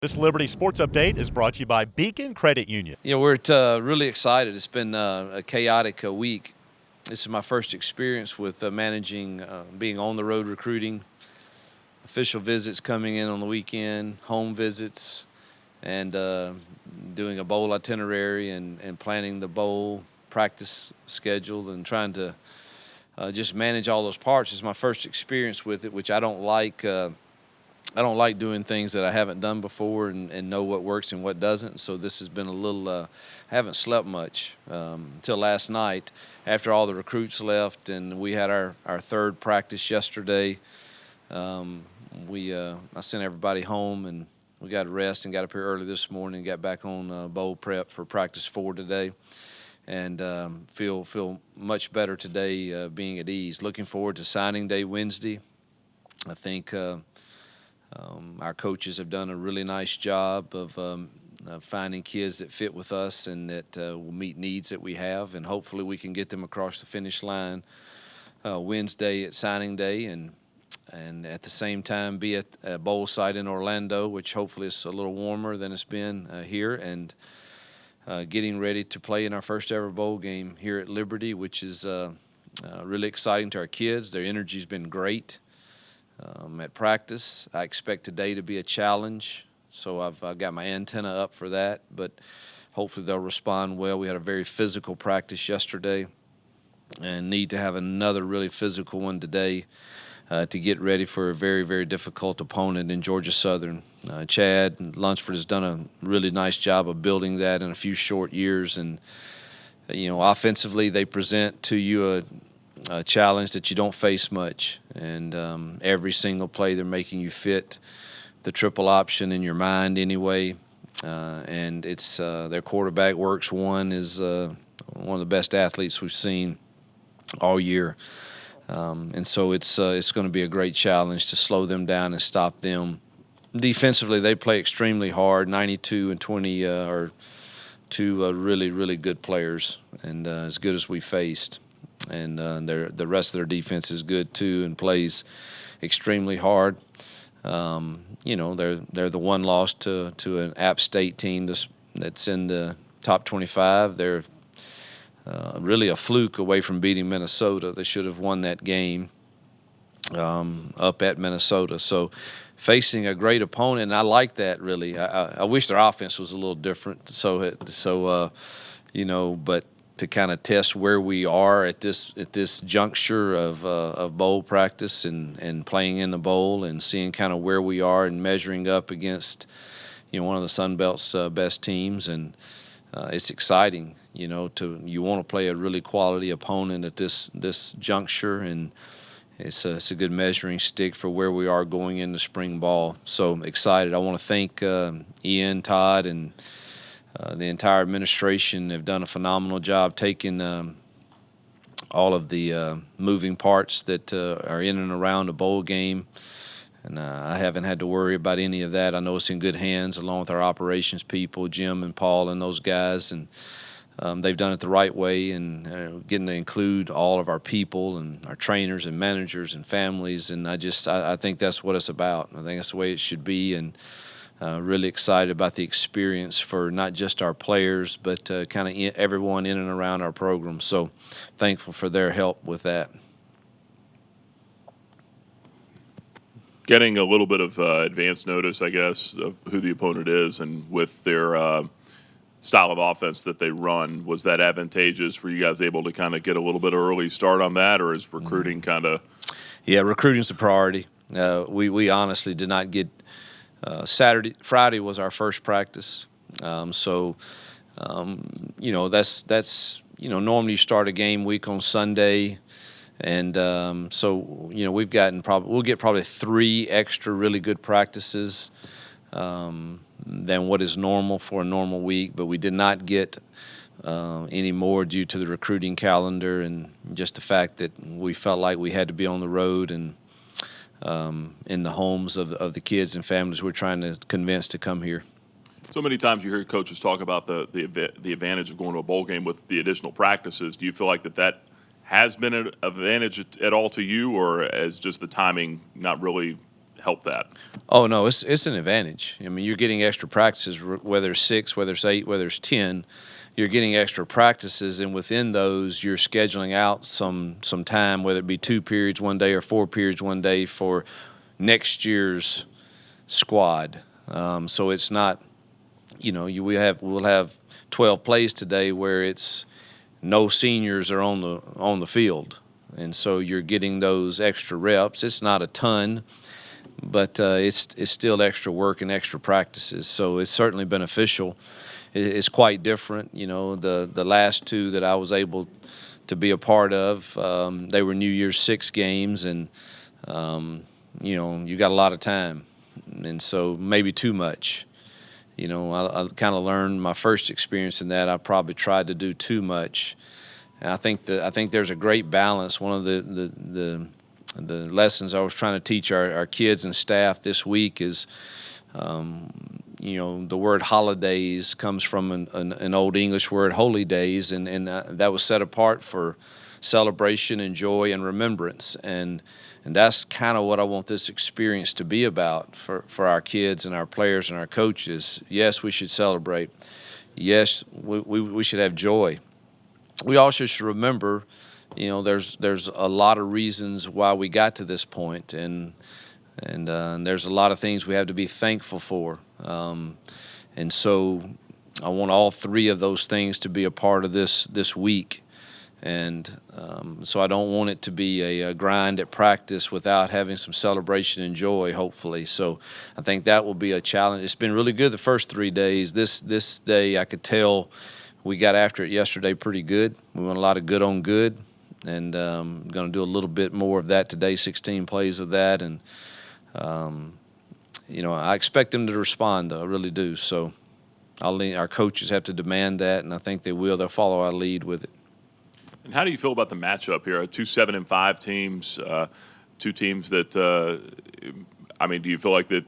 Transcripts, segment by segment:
This Liberty Sports Update is brought to you by Beacon Credit Union. Yeah, we're really excited. It's been a chaotic week. This is my first experience with managing, being on the road recruiting, official visits coming in on the weekend, home visits, and doing a bowl itinerary and planning the bowl practice schedule and trying to just manage all those parts. It's my first experience with it, which I don't like. I don't like doing things that I haven't done before and know what works and what doesn't. So this has been a little, I haven't slept much until last night after all the recruits left and we had our third practice yesterday. I sent everybody home and we got to rest and got up here early this morning and got back on bowl prep for practice 4 today. And feel much better today being at ease. Looking forward to signing day Wednesday. I think our coaches have done a really nice job of finding kids that fit with us and that will meet needs that we have, and hopefully we can get them across the finish line Wednesday at signing day, and at the same time be at a bowl site in Orlando, which hopefully is a little warmer than it's been here, and getting ready to play in our first ever bowl game here at Liberty, which is really exciting to our kids. Their energy's been great. At practice, I expect today to be a challenge, so I've got my antenna up for that, but hopefully they'll respond well. We had a very physical practice yesterday and need to have another really physical one today to get ready for a very, very difficult opponent in Georgia Southern. Chad Lunsford has done a really nice job of building that in a few short years, and offensively they present to you a challenge that you don't face much, and every single play they're making you fit the triple option in your mind anyway, and it's their quarterback works. One is one of the best athletes we've seen all year, and so it's going to be a great challenge to slow them down and stop them. Defensively, they play extremely hard. 92 and 20 are two really, really good players, and as good as we faced. And the rest of their defense is good too and plays extremely hard. They're the one loss to an App State team that's in the top 25. They're really a fluke away from beating Minnesota. They should have won that game up at Minnesota. So facing a great opponent, and I like that really. I wish their offense was a little different. But to kind of test where we are at this juncture of bowl practice and playing in the bowl and seeing kind of where we are and measuring up against one of the Sun Belt's best teams, and it's exciting. You want to play a really quality opponent at this juncture, and it's a good measuring stick for where we are going into spring ball. So excited. I want to thank Ian, Todd, and the entire administration have done a phenomenal job taking all of the moving parts that are in and around a bowl game, and I haven't had to worry about any of that. I know it's in good hands along with our operations people, Jim and Paul and those guys, and they've done it the right way, and getting to include all of our people and our trainers and managers and families, and I think that's what it's about. I think that's the way it should be, and really excited about the experience for not just our players, but kind of everyone in and around our program. So thankful for their help with that. Getting a little bit of advance notice, I guess, of who the opponent is, and with their style of offense that they run, was that advantageous? Were you guys able to kind of get a little bit of early start on that, or is recruiting kind of? Yeah, recruiting's the priority. We honestly did not get. Friday was our first practice, that's normally you start a game week on Sunday, and we'll get probably 3 extra really good practices than what is normal for a normal week, but we did not get any more due to the recruiting calendar and just the fact that we felt like we had to be on the road and in the homes of the kids and families we're trying to convince to come here. So many times you hear coaches talk about the advantage of going to a bowl game with the additional practices. Do you feel like that has been an advantage at all to you, or as just the timing not really help that? Oh no, it's an advantage. I mean, you're getting extra practices, whether it's 6, whether it's 8, whether it's 10. You're getting extra practices, and within those, you're scheduling out some time, whether it be 2 periods one day or 4 periods one day for next year's squad. So it's not, we'll have 12 plays today where it's no seniors are on the field, and so you're getting those extra reps. It's not a ton, but it's still extra work and extra practices. So it's certainly beneficial. It's quite different. The last 2 that I was able to be a part of, they were New Year's 6 games, and you got a lot of time, and so maybe too much. I kind of learned my first experience in that. I probably tried to do too much. And I think there's a great balance. One of the lessons I was trying to teach our kids and staff this week is, the word holidays comes from an old English word, holy days, and that was set apart for celebration and joy and remembrance. And that's kind of what I want this experience to be about for our kids and our players and our coaches. Yes, we should celebrate. Yes, we should have joy. We also should remember, there's a lot of reasons why we got to this point, and there's a lot of things we have to be thankful for. And so I want all 3 of those things to be a part of this week. And so I don't want it to be a grind at practice without having some celebration and joy, hopefully. So I think that will be a challenge. It's been really good the first 3 days. This day I could tell we got after it yesterday pretty good. We went a lot of good on good, and going to do a little bit more of that today, 16 plays of that. And, I expect them to respond, I really do. So our coaches have to demand that, and I think they will. They'll follow our lead with it. And how do you feel about the matchup here? 2 7-5 teams, 2 teams that, do you feel like that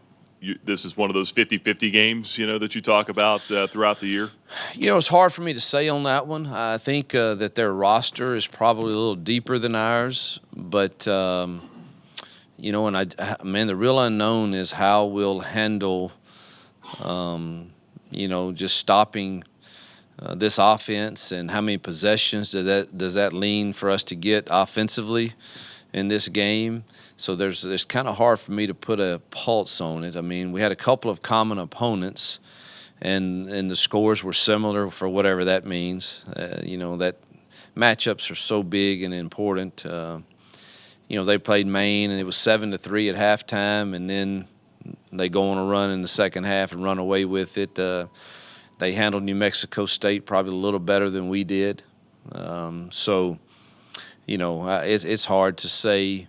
this is one of those 50-50 games, that you talk about throughout the year? It's hard for me to say on that one. I think that their roster is probably a little deeper than ours, but, the real unknown is how we'll handle, just stopping this offense, and how many possessions does that lean for us to get offensively in this game. So there's kind of hard for me to put a pulse on it. I mean, we had a couple of common opponents, and the scores were similar for whatever that means. That matchups are so big and important. They played Maine, and it was 7-3 at halftime, and then they go on a run in the second half and run away with it. They handled New Mexico State probably a little better than we did. It's hard to say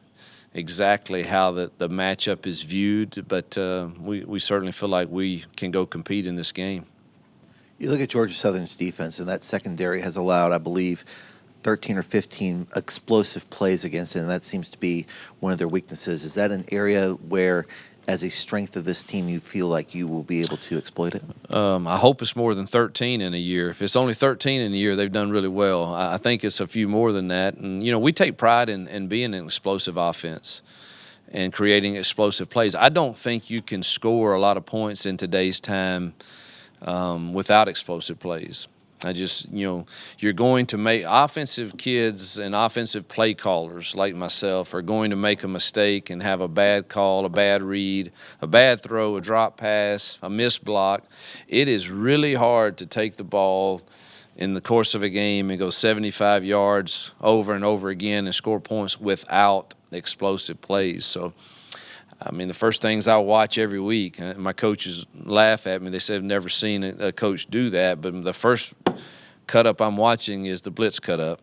exactly how the matchup is viewed, but we certainly feel like we can go compete in this game. You look at Georgia Southern's defense, and that secondary has allowed, I believe, 13 or 15 explosive plays against it, and that seems to be one of their weaknesses. Is that an area where, as a strength of this team, you feel like you will be able to exploit it? I hope it's more than 13 in a year. If it's only 13 in a year, they've done really well. I think it's a few more than that. And, we take pride in being an explosive offense and creating explosive plays. I don't think you can score a lot of points in today's time without explosive plays. You're going to make offensive kids and offensive play callers like myself are going to make a mistake and have a bad call, a bad read, a bad throw, a drop pass, a missed block. It is really hard to take the ball in the course of a game and go 75 yards over and over again and score points without explosive plays. So, the first things I watch every week, my coaches laugh at me. They say I've never seen a coach do that, but the first cut-up I'm watching is the blitz cut-up,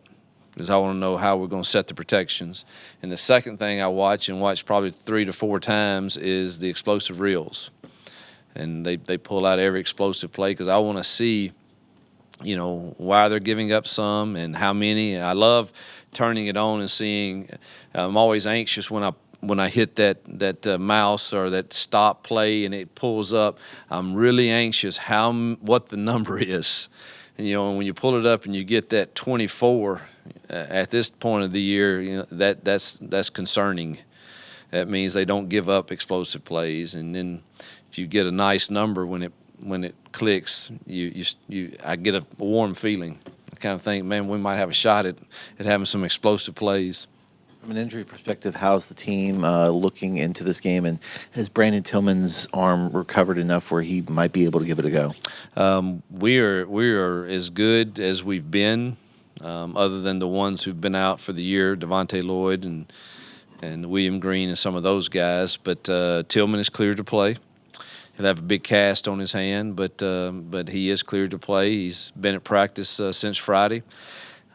because I want to know how we're going to set the protections. And the second thing I watch probably 3 to 4 times is the explosive reels. And they pull out every explosive play because I want to see, why they're giving up some and how many. And I love turning it on and seeing. I'm always anxious when I hit that mouse or that stop play and it pulls up. I'm really anxious what the number is. And, when you pull it up and you get that 24 at this point of the year, that's concerning. that means they don't give up explosive plays. And then if you get a nice number when it clicks, I get a warm feeling. I kind of think, man, we might have a shot at having some explosive plays. From an injury perspective, how's the team looking into this game? And has Brandon Tillman's arm recovered enough where he might be able to give it a go? We are as good as we've been, other than the ones who've been out for the year, Devontae Lloyd and William Green and some of those guys. But Tillman is cleared to play. He'll have a big cast on his hand, but he is cleared to play. He's been at practice since Friday.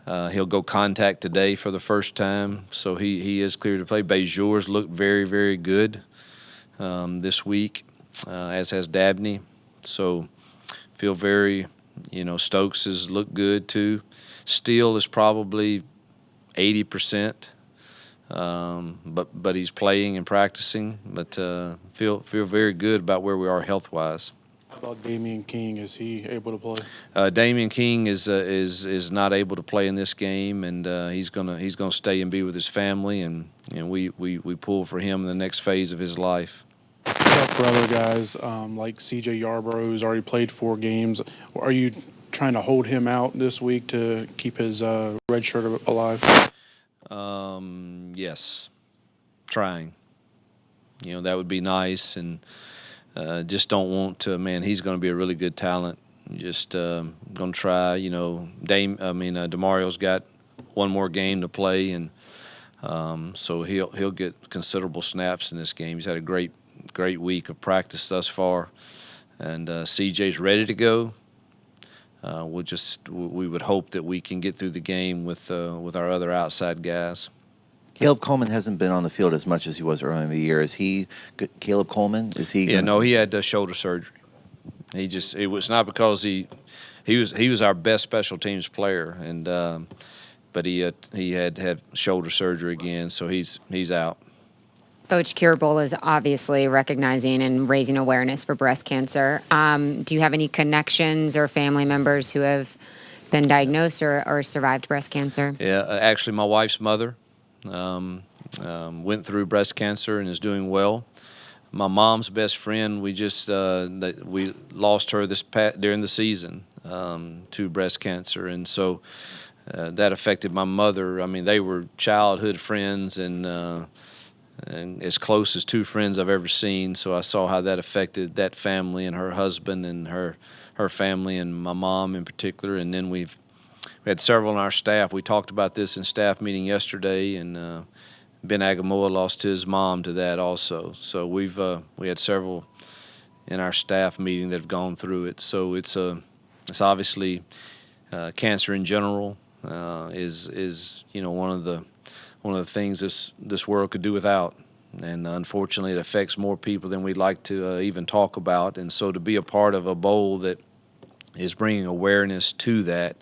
He'll go contact today for the first time, so he is cleared to play. Bejour's looked very, very good this week, as has Dabney. So feel very, Stokes has looked good too. Steele is probably 80%, but he's playing and practicing. But feel very good about where we are health-wise. How about Damian King? Is he able to play? Damian King is not able to play in this game, and he's gonna stay and be with his family, and we pull for him in the next phase of his life. For other guys like C.J. Yarborough, who's already played 4 games, are you trying to hold him out this week to keep his red shirt alive? Yes, trying. That would be nice, and just don't want to. Man, he's going to be a really good talent. Just going to try. DeMario's got one more game to play, and so he'll get considerable snaps in this game. He's had a great week of practice thus far, and CJ's ready to go. We would hope that we can get through the game with our other outside guys. Caleb Coleman hasn't been on the field as much as he was early in the year. Is he good? Caleb Coleman? Is he? Yeah, no, he had shoulder surgery. It was not because he was our best special teams player, and but he had shoulder surgery again, so he's out. Coach Yarborough is obviously recognizing and raising awareness for breast cancer. Do you have any connections or family members who have been diagnosed or survived breast cancer? Yeah, actually, my wife's mother went through breast cancer and is doing well. My mom's best friend, we lost her during the season to breast cancer, and so that affected my mother. I mean, they were childhood friends and as close as 2 friends I've ever seen. So I saw how that affected that family and her husband and her family and my mom in particular. And then we had several on our staff. We talked about this in staff meeting yesterday, and Ben Agamoa lost his mom to that also. So we had several in our staff meeting that have gone through it. So it's obviously cancer in general is one of the things this world could do without, and unfortunately it affects more people than we'd like to even talk about. And so to be a part of a bowl that is bringing awareness to that,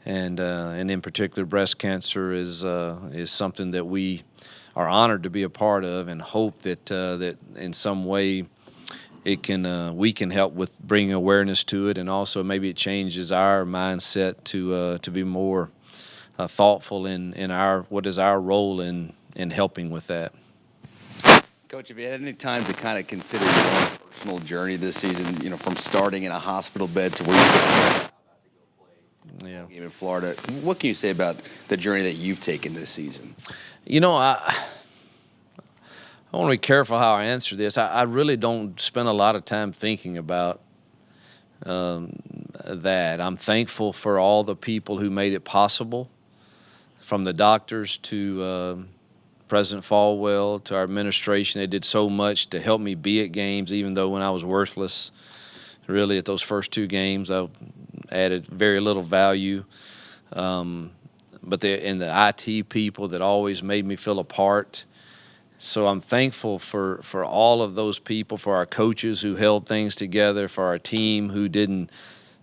and in particular breast cancer is something that we are honored to be a part of, and hope that in some way we can help with bringing awareness to it, and also maybe it changes our mindset to be more thoughtful in what is our role in helping with that. Coach, have you had any time to kind of consider your own personal journey this season? From starting in a hospital bed to where you got to go play game in Florida. What can you say about the journey that you've taken this season? I want to be careful how I answer this. I really don't spend a lot of time thinking about that. I'm thankful for all the people who made it possible, from the doctors to President Falwell to our administration. They did so much to help me be at games, even though when I was worthless. Really, at those first 2 games, I added very little value. But the IT people that always made me feel a part. So I'm thankful for all of those people, for our coaches who held things together, for our team who didn't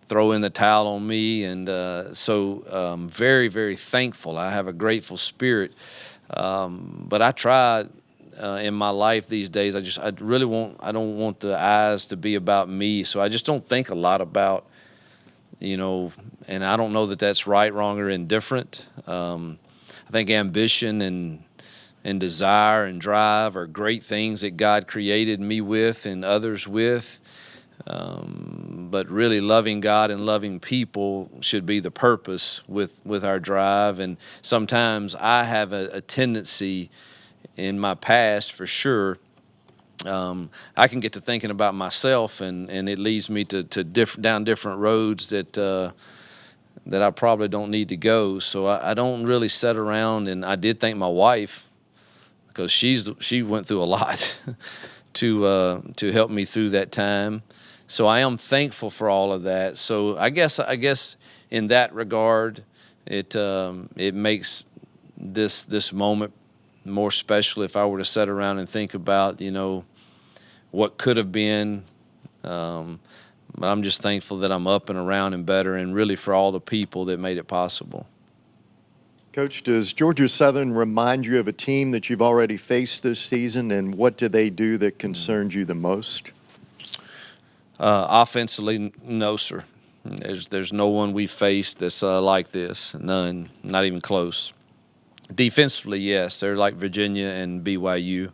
throw in the towel on me, and so very, very thankful. I have a grateful spirit, but I try in my life these days. I don't want the eyes to be about me, so I just don't think a lot about, and I don't know that that's right, wrong, or indifferent. I think ambition and and desire and drive are great things that God created me with and others with. But really loving God and loving people should be the purpose with our drive. And sometimes I have a tendency in my past, for sure, I can get to thinking about myself, and it leads me to down different roads that I probably don't need to go. So I don't really sit around, and I did thank my wife, because she went through a lot to help me through that time. So I am thankful for all of that. So I guess in that regard, it makes this moment more special if I were to sit around and think about, what could have been. But I'm just thankful that I'm up and around and better, and really for all the people that made it possible. Coach, does Georgia Southern remind you of a team that you've already faced this season, and what do they do that concerns you the most? Offensively, no, sir. There's no one we faced that's like this. None, not even close. Defensively, yes, they're like Virginia and BYU.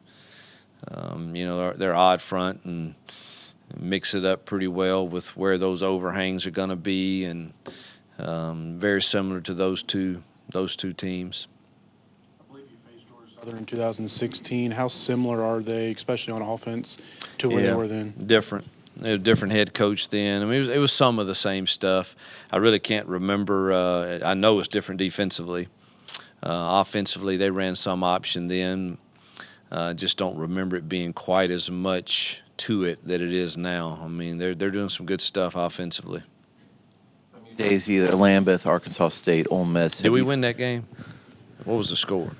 They're odd front and mix it up pretty well with where those overhangs are going to be, and very similar to those two teams. I believe you faced Georgia Southern in 2016. How similar are they, especially on offense, to where they were then? Different. They had a different head coach then. I mean, it was some of the same stuff. I really can't remember. I know it's different defensively. Offensively, they ran some option then. Just don't remember it being quite as much to it that it is now. I mean, they're doing some good stuff offensively. Days either Lambeth, Arkansas State, Ole Miss. Did we win that game? What was the score?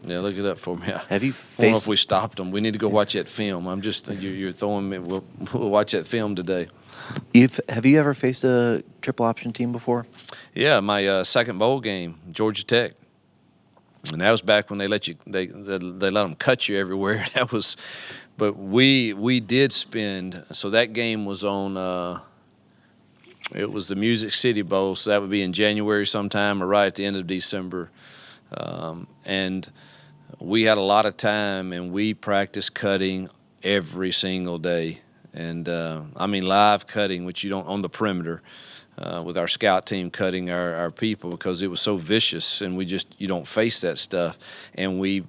Yeah, look it up for me. Have you I don't know faced? if we stopped them. We need to go watch that film. You're throwing me. We'll watch that film today. Have you ever faced a triple option team before? Yeah, my second bowl game, Georgia Tech, and that was back when they let them cut you everywhere. But we did spend. So that game was on. It was the Music City Bowl, so that would be in January sometime or right at the end of December, and we had a lot of time, and we practiced cutting every single day. And I mean live cutting, which you don't on the perimeter, with our scout team cutting our people, because it was so vicious, and you don't face that stuff. And we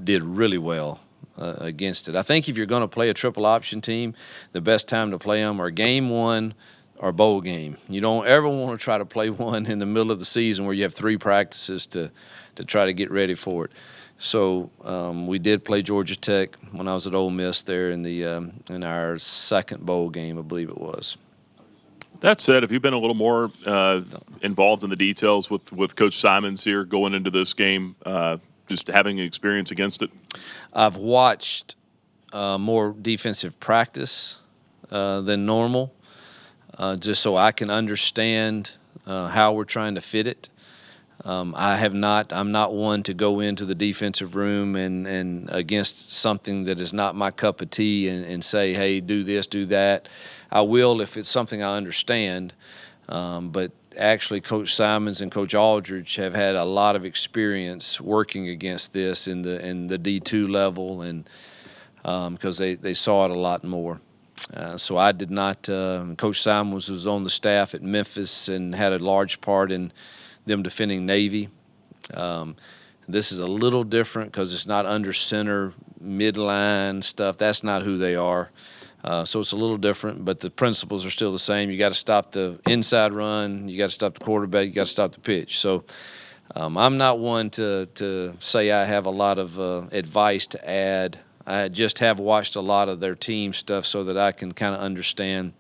did really well against it. I think if you're going to play a triple option team, the best time to play them are game one or bowl game. You don't ever want to try to play one in the middle of the season where you have 3 practices to try to get ready for it. So we did play Georgia Tech when I was at Ole Miss there in our second bowl game, I believe it was. That said, have you been a little more involved in the details with Coach Simons here going into this game, just having experience against it? I've watched more defensive practice than normal, just so I can understand how we're trying to fit it. I'm not one to go into the defensive room and against something that is not my cup of tea and say, hey, do this, do that. I will if it's something I understand. But actually, Coach Simons and Coach Aldridge have had a lot of experience working against this in the D2 level, and because they saw it a lot more. So I did not. Coach Simons was on the staff at Memphis and had a large part in them defending Navy. This is a little different because it's not under center, midline stuff. That's not who they are. So it's a little different, but the principles are still the same. You got to stop the inside run. You got to stop the quarterback. You got to stop the pitch. So I'm not one to say I have a lot of advice to add. I just have watched a lot of their team stuff so that I can kind of understand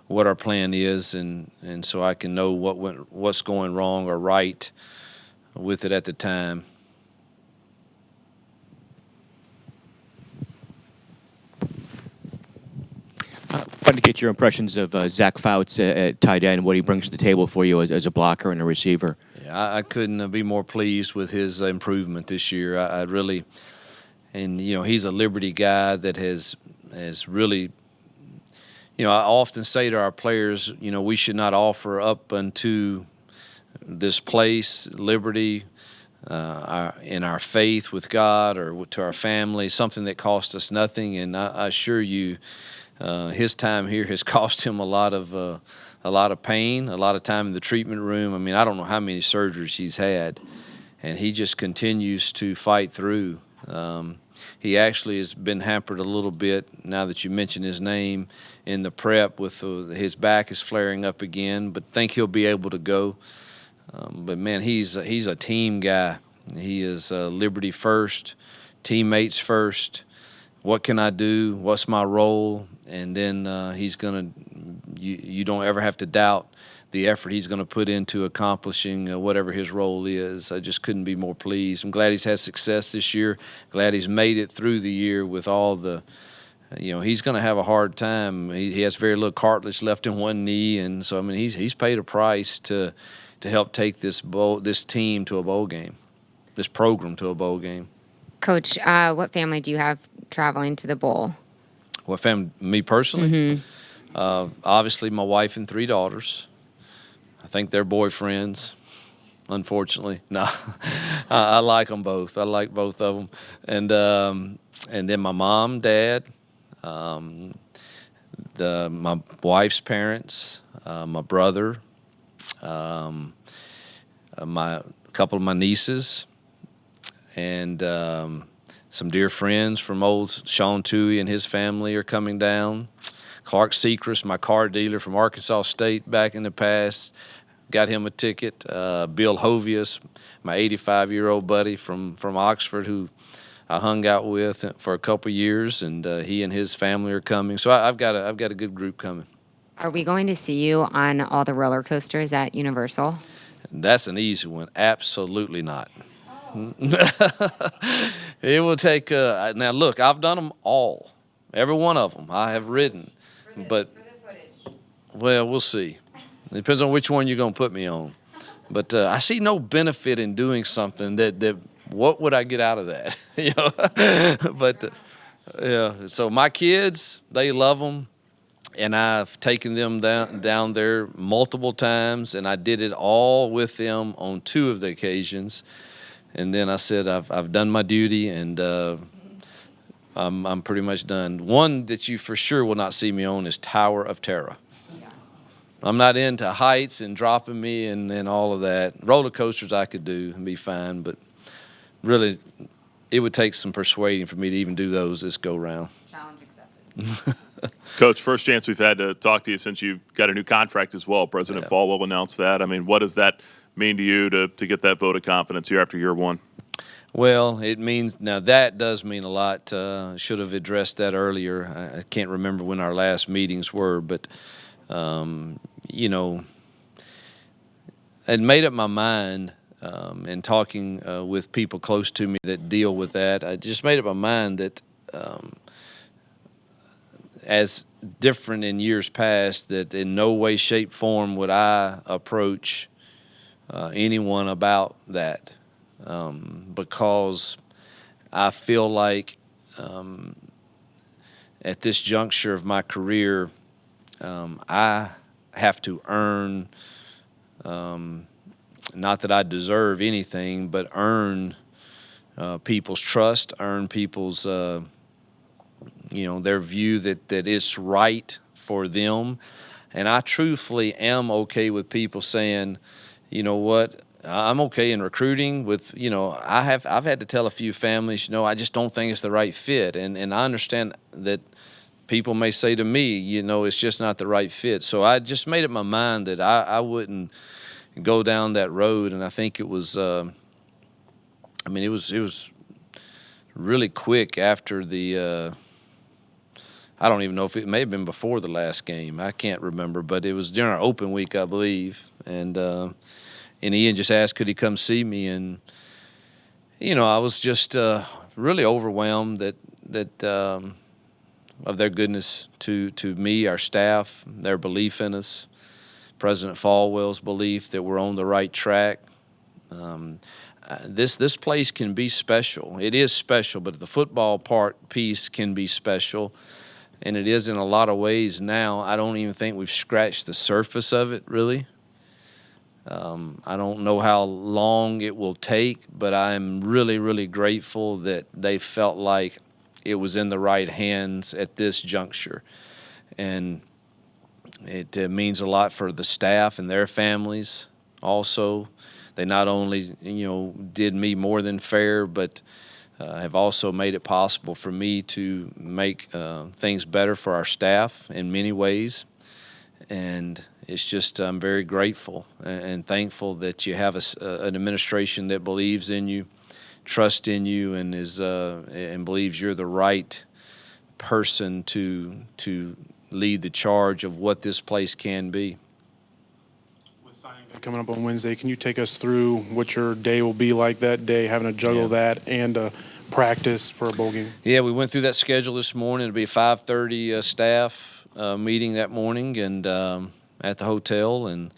what our plan is, and so I can know what's going wrong or right with it at the time. I wanted to get your impressions of Zach Fouts at tight end, what he brings to the table for you as a blocker and a receiver. Yeah, I couldn't be more pleased with his improvement this year. I really, and he's a Liberty guy that has really. I often say to our players, we should not offer up unto this place, Liberty, in our faith with God or to our family, something that cost us nothing. And I assure you, his time here has cost him a lot of pain, a lot of time in the treatment room. I mean, I don't know how many surgeries he's had, and he just continues to fight through. He actually has been hampered a little bit, now that you mention his name, in the prep with his back is flaring up again, but think he'll be able to go. But, man, he's a team guy. He is liberty first, teammates first. What can I do? What's my role? And then he's going to you don't ever have to doubt the effort he's going to put into accomplishing whatever his role is. I just couldn't be more pleased. I'm glad he's had success this year. Glad he's made it through the year with all the, he's going to have a hard time. He has very little cartilage left in one knee, and so I mean he's paid a price to help take this team to a bowl game, this program to a bowl game. Coach, what family do you have traveling to the bowl? What family? Me personally? Obviously, my wife and 3 daughters. I think they're boyfriends, unfortunately. No, I like them both. I like both of them. And then my mom, dad, my wife's parents, my brother, a couple of my nieces, and some dear friends from old Sean Toohey and his family are coming down. Clark Sechrist, my car dealer from Arkansas State back in the past, got him a ticket. Bill Hovius, my 85-year-old buddy from Oxford, who I hung out with for a couple years, and he and his family are coming. So I've got a good group coming. Are we going to see you on all the roller coasters at Universal? That's an easy one. Absolutely not. It will take. Now look, I've done them all, every one of them. I have ridden, but well, we'll see. It depends on which one you're going to put me on. But I see no benefit in doing something that what would I get out of that? But yeah. So my kids, they love them, and I've taken them down there multiple times, and I did it all with them on 2 of the occasions. And then I said, I've done my duty, and I'm pretty much done. One that you for sure will not see me on is Tower of Terror. I'm not into heights and dropping me and all of that. Roller coasters I could do and be fine, but really it would take some persuading for me to even do those this go-round. Challenge accepted. Coach, first chance we've had to talk to you since you've got a new contract as well. President Falwell announced that. I mean, what does that mean to you to get that vote of confidence year after year one? Well, it means now that does mean a lot. Should have addressed that earlier. I can't remember when our last meetings were, but I'd made up my mind, and talking with people close to me that deal with that, I just made up my mind that as different in years past, that in no way, shape, form would I approach anyone about that, because I feel like at this juncture of my career, I have to earn, not that I deserve anything, but earn people's trust, earn people's, their view that it's right for them. And I truthfully am okay with people saying, you know what, I'm okay in recruiting with, I've had to tell a few families, I just don't think it's the right fit. And I understand that people may say to me, it's just not the right fit. So I just made up my mind that I wouldn't go down that road. And I think it was, it was really quick after the, I don't even know if it may have been before the last game. I can't remember, but it was during our open week, I believe. And Ian just asked, could he come see me? And, I was just really overwhelmed that of their goodness to me, our staff, their belief in us, President Falwell's belief that we're on the right track. This place can be special. It is special, but the football piece can be special, and it is in a lot of ways now. I don't even think we've scratched the surface of it, really. I don't know how long it will take, but I'm really, really grateful that they felt like it was in the right hands at this juncture. And it means a lot for the staff and their families also. They not only, did me more than fair, but have also made it possible for me to make things better for our staff in many ways. And it's just, I'm very grateful and thankful that you have an administration that believes in you, trusts in you, and and believes you're the right person to lead the charge of what this place can be. With signing day coming up on Wednesday, can you take us through what your day will be like that day, having to juggle that and practice for a bowl game? Yeah, we went through that schedule this morning. It'll be a 5:30 staff meeting that morning, and at the hotel, and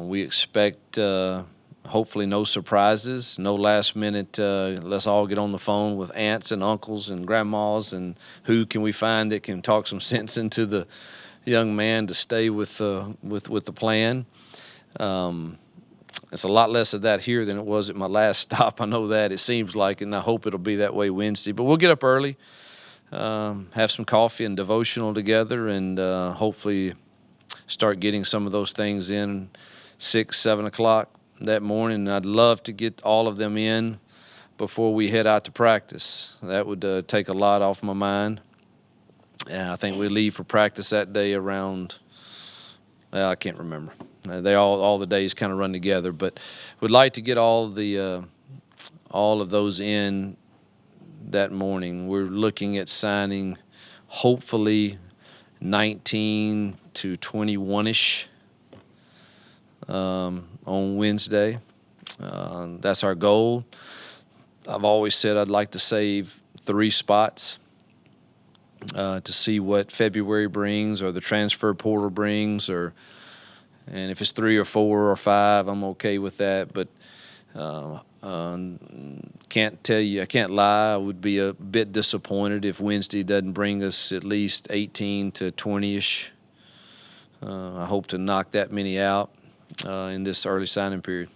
we expect hopefully no surprises, no last minute. Let's all get on the phone with aunts and uncles and grandmas, and who can we find that can talk some sense into the young man to stay with the plan. It's a lot less of that here than it was at my last stop. I know that. It seems like it, and I hope it'll be that way Wednesday. But we'll get up early, have some coffee and devotional together, and hopefully start getting some of those things in 6, 7 o'clock that morning. I'd love to get all of them in before we head out to practice. That would take a lot off my mind. And I think we leave for practice that day around, well, I can't remember. They all the days kind of run together, but we'd like to get all of those in that morning. We're looking at signing hopefully 19 to 21-ish on Wednesday. That's our goal. I've always said I'd like to save 3 spots to see what February brings or the transfer portal brings, and if it's 3 or 4 or 5, I'm okay with that. But can't tell you, I can't lie, I would be a bit disappointed if Wednesday doesn't bring us at least 18 to 20-ish. I hope to knock that many out in this early signing period.